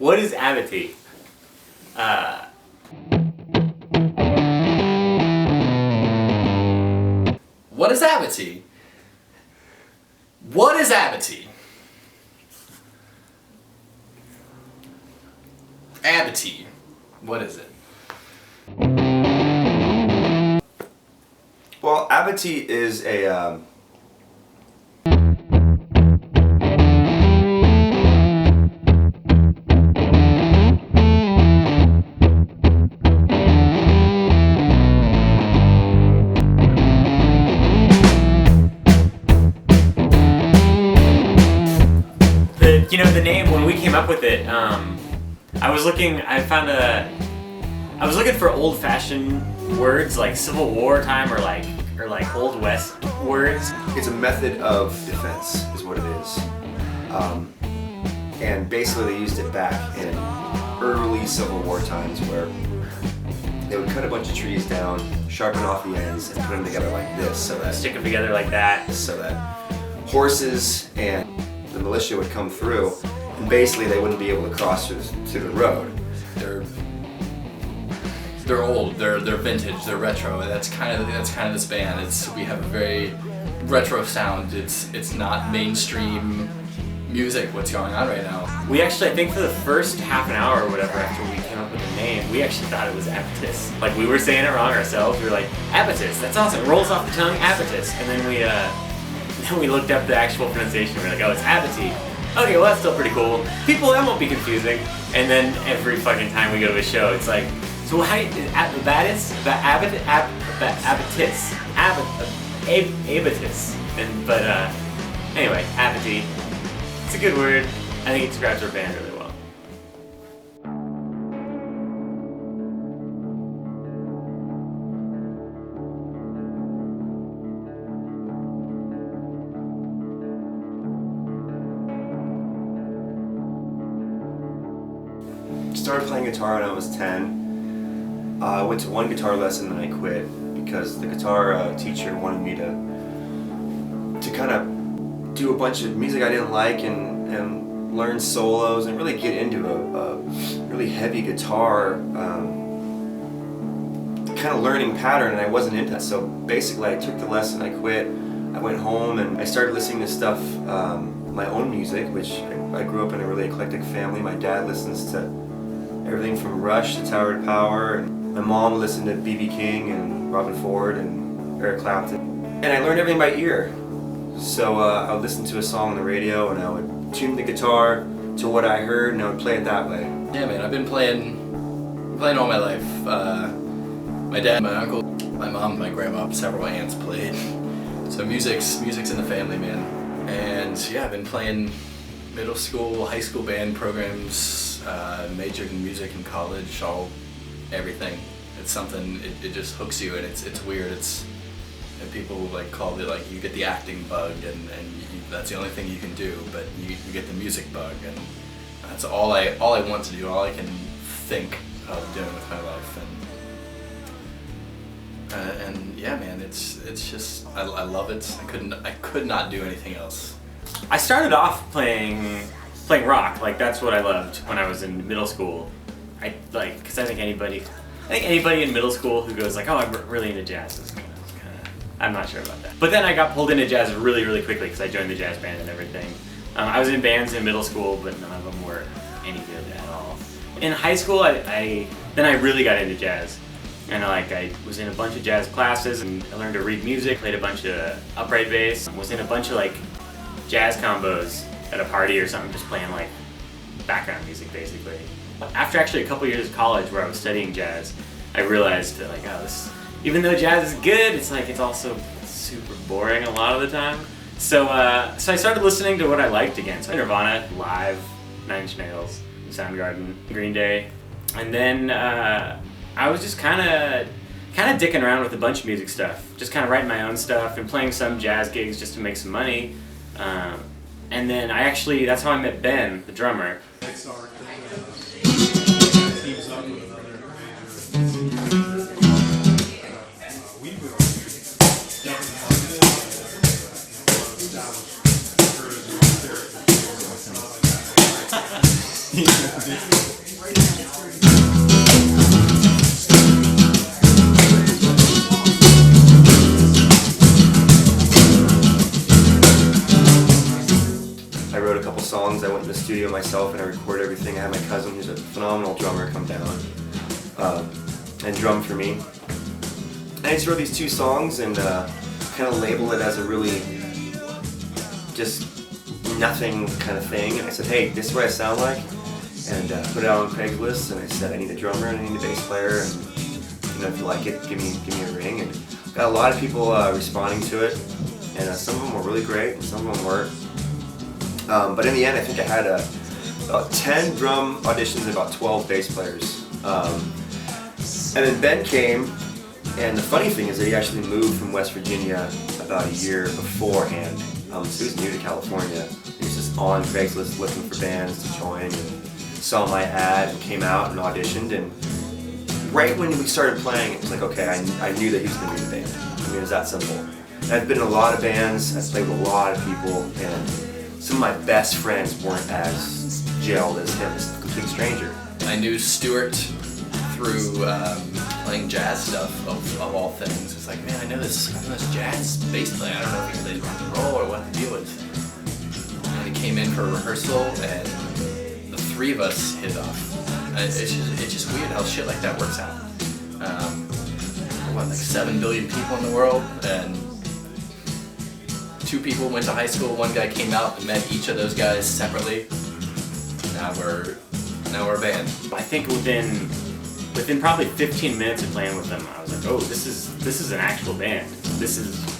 What is Abati? What is Abati? What is Abati? Abati. What is it? Well, Abati is a the name, when we came up with it, I was looking for old-fashioned words like Civil War time or like Old West words. It's a method of defense, is what it is. And basically they used it back in early Civil War times where they would cut a bunch of trees down, sharpen off the ends, and put them together like this, so that Stick them together like that. So that horses and the militia would come through, and basically they wouldn't be able to cross to the road. They're old. They're vintage. They're retro. That's kind of this band. We have a very retro sound. It's not mainstream music. What's going on right now? We actually, I think for the first half an hour or whatever after we came up with the name, we actually thought it was Abatis. Like we were saying it wrong ourselves. We were like, Abatis, that's awesome. Rolls off the tongue, Abatis. And then we looked up the actual pronunciation. We were like, oh, it's Abati. Okay, well that's still pretty cool. People, that won't be confusing. And then every fucking time we go to a show, it's like, so why Abatis? Abatis. But anyway, Abati. It's a good word. I think it describes our band really well. Started playing guitar when I was 10. I went to one guitar lesson and then I quit because the guitar teacher wanted me to kind of do a bunch of music I didn't like and learn solos and really get into a really heavy guitar kind of learning pattern, and I wasn't into that. So basically I took the lesson, I quit, I went home and I started listening to stuff, my own music, which I grew up in a really eclectic family. My dad listens to everything from Rush to Tower of Power, and my mom listened to B.B. King and Robin Ford and Eric Clapton. And I learned everything by ear. So I would listen to a song on the radio and I would tune the guitar to what I heard and I would play it that way. Yeah, man, I've been playing all my life. My dad, my uncle, my mom, my grandma, several aunts played. So music's in the family, man. And yeah, I've been playing middle school, high school band programs, majored in music in college, everything. It's something, it just hooks you, and it's weird. And people like called it like you get the acting bug, and that's the only thing you can do, but you get the music bug, and that's all I want to do, all I can think of doing with my life. And yeah, man, it's just I love it. I could not do anything else. I started off playing rock. Like that's what I loved when I was in middle school. Because I think anybody in middle school who goes like, oh, I'm really into jazz is kind of, I'm not sure about that. But then I got pulled into jazz really, really quickly because I joined the jazz band and everything. I was in bands in middle school, but none of them were any good at all. In high school, I really got into jazz. And I was in a bunch of jazz classes and I learned to read music, played a bunch of upright bass, was in a bunch of like jazz combos at a party or something, just playing like background music basically. After actually a couple years of college where I was studying jazz, I realized that like, oh, even though jazz is good, it's also super boring a lot of the time. So I started listening to what I liked again. So Nirvana, Live, Nine Inch Nails, Soundgarden, Green Day, and then I was just kind of dicking around with a bunch of music stuff, just kind of writing my own stuff and playing some jazz gigs just to make some money. And then that's how I met Ben, the drummer. I wrote a couple songs. I went in the studio myself and I recorded everything. I had my cousin, who's a phenomenal drummer, come down and drum for me. And I just wrote these 2 songs and kind of labeled it as a really just nothing kind of thing. And I said, hey, this is what I sound like. And put it out on Craigslist. And I said, I need a drummer and I need a bass player. And if you like it, give me a ring. And got a lot of people responding to it. And some of them were really great and some of them weren't. But in the end, I think I had about 10 drum auditions and about 12 bass players. And then Ben came, and the funny thing is that he actually moved from West Virginia about a year beforehand. So he was new to California. He was just on Craigslist looking for bands to join, and saw my ad and came out and auditioned. And right when we started playing, it was like, okay, I knew that he was going to be in the band. I mean, it was that simple. And I've been in a lot of bands, I've played with a lot of people, and some of my best friends weren't as gelled as him, as a complete stranger. I knew Stuart through playing jazz stuff, of all things. It's like, man, I know this jazz bass player. I don't know if he plays rock and roll or what the deal is. And he came in for a rehearsal, and the 3 of us hit it off. And it's just weird how shit like that works out. Like 7 billion people in the world, and 2 people went to high school. 1 guy came out and met each of those guys separately. Now we're a band. I think within probably 15 minutes of playing with them, I was like, oh, this is an actual band. This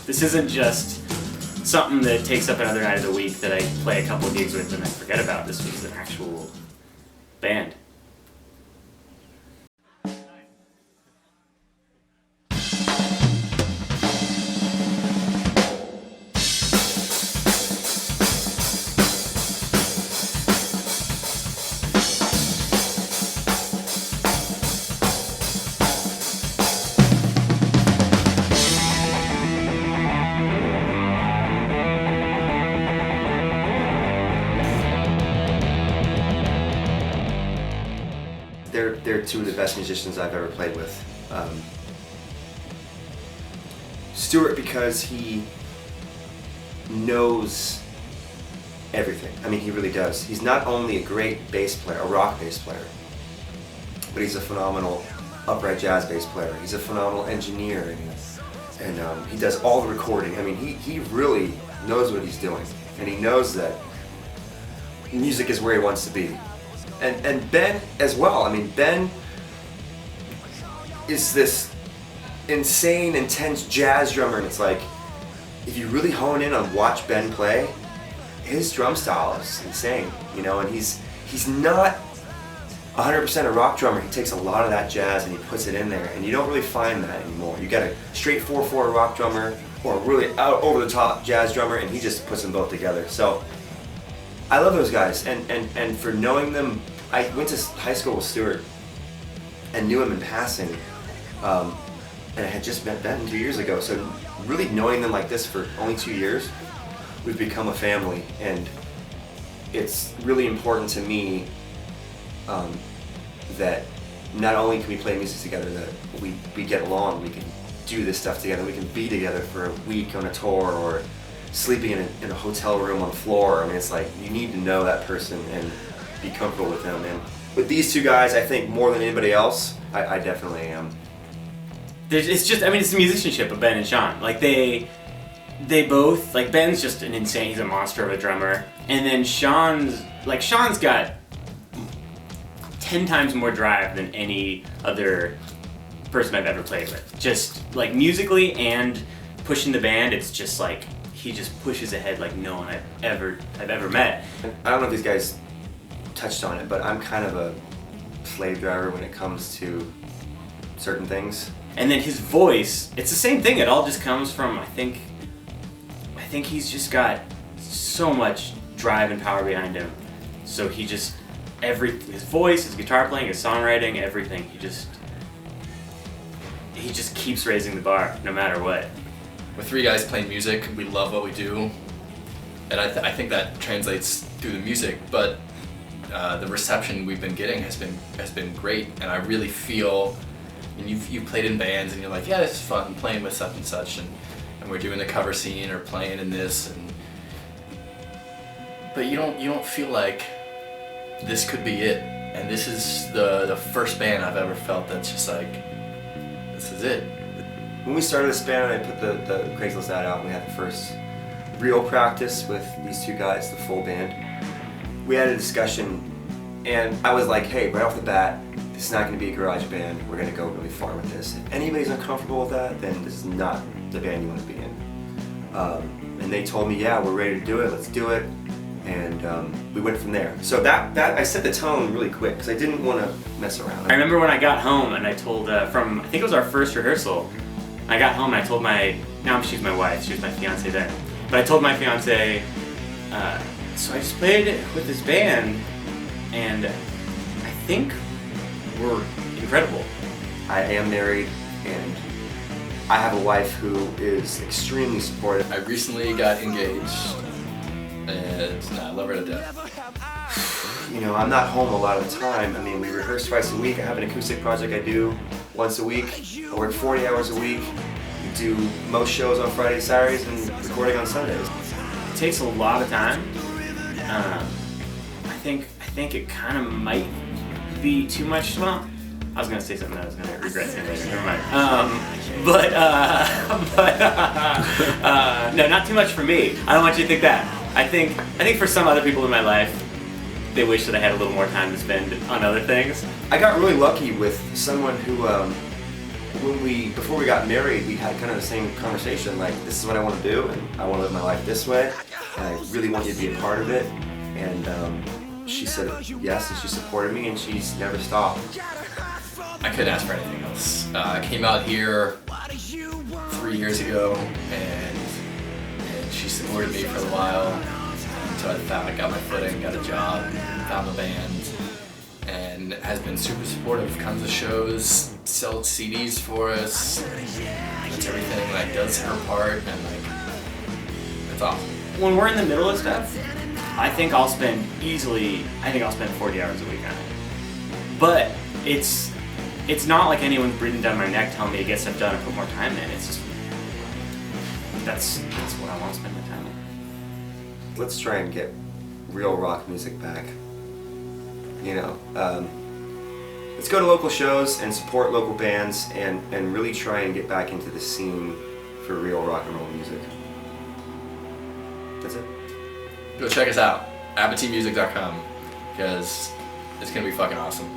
isn't just something that takes up another night of the week that I play a couple of gigs with and I forget about. This was an actual band. They're 2 of the best musicians I've ever played with. Stuart, because he knows everything. I mean, he really does. He's not only a great bass player, a rock bass player, but he's a phenomenal upright jazz bass player. He's a phenomenal engineer, and he does all the recording. I mean, he really knows what he's doing, and he knows that music is where he wants to be. And Ben as well. I mean, Ben is this insane, intense jazz drummer, and it's like, if you really hone in on watch Ben play, his drum style is insane, you know, and he's not 100% a rock drummer. He takes a lot of that jazz and he puts it in there, and you don't really find that anymore. You got a straight 4/4 rock drummer or a really out over the top jazz drummer, and he just puts them both together. So I love those guys, and for knowing them, I went to high school with Stuart and knew him in passing, and I had just met Ben 2 years ago, so really knowing them like this for only 2 years, we've become a family, and it's really important to me that not only can we play music together, that we get along, we can do this stuff together, we can be together for a week on a tour, or sleeping in a hotel room on the floor. I mean, it's like, you need to know that person and be comfortable with them. And with these 2 guys, I think more than anybody else, I definitely am. It's just, I mean, it's the musicianship of Ben and Sean. Like, they both, like, Ben's just an insane, he's a monster of a drummer. And then Sean's got 10 times more drive than any other person I've ever played with. Just, like, musically and pushing the band, it's just like, he just pushes ahead like no one I've ever met. I don't know if these guys touched on it, but I'm kind of a slave driver when it comes to certain things. And then his voice, it's the same thing. It all just comes from, I think he's just got so much drive and power behind him. So he just, his voice, his guitar playing, his songwriting, everything, he just keeps raising the bar no matter what. We're 3 guys playing music. We love what we do, and I think that translates through the music. But the reception we've been getting has been great, and I really feel. And you've played in bands, and you're like, yeah, this is fun, playing with such and such, and we're doing the cover scene or playing in this, but you don't feel like this could be it. And this is the first band I've ever felt that's just like, this is it. When we started this band, I put the Craigslist ad out, and we had the first real practice with these two guys, the full band. We had a discussion, and I was like, hey, right off the bat, this is not going to be a garage band. We're going to go really far with this. If anybody's uncomfortable with that, then this is not the band you want to be in. And they told me, yeah, we're ready to do it. Let's do it. And we went from there. So that I set the tone really quick because I didn't want to mess around. I remember when I got home and I told I think it was our first rehearsal. I got home and I told she's my wife. She was my fiance then. But I told my fiance, so I just played with this band, and I think we're incredible. I am married, and I have a wife who is extremely supportive. I recently got engaged, and I love her to death. You know, I'm not home a lot of the time. I mean, we rehearse twice a week. I have an acoustic project I do once a week. I work 40 hours a week. We do most shows on Fridays, Saturdays, and recording on Sundays. It takes a lot of time. I think it kind of might be too much. Well, I was gonna say something that I was gonna regret saying later. Never mind. No, not too much for me. I don't want you to think that. I think for some other people in my life, they wish that I had a little more time to spend on other things. I got really lucky with someone who, before we got married, we had kind of the same conversation. Like, this is what I want to do, and I want to live my life this way, and I really want you to be a part of it. And she said yes, and she supported me, and she's never stopped. I couldn't ask for anything else. I came out here 3 years ago, and she supported me for a while until I got my footing, got a job, found a band, and has been super supportive. Comes to shows, sells CDs for us, does everything, like does her part, and like it's awesome. When we're in the middle of stuff, I think I'll spend 40 hours a week on it. But it's not like anyone's breathing down my neck telling me to get stuff done and put more time in. It's just that's what I want to spend my time on. Let's try and get real rock music back. You know, let's go to local shows and support local bands and really try and get back into the scene for real rock and roll music. That's it. Go check us out, abatismusic.com, because it's gonna be fucking awesome.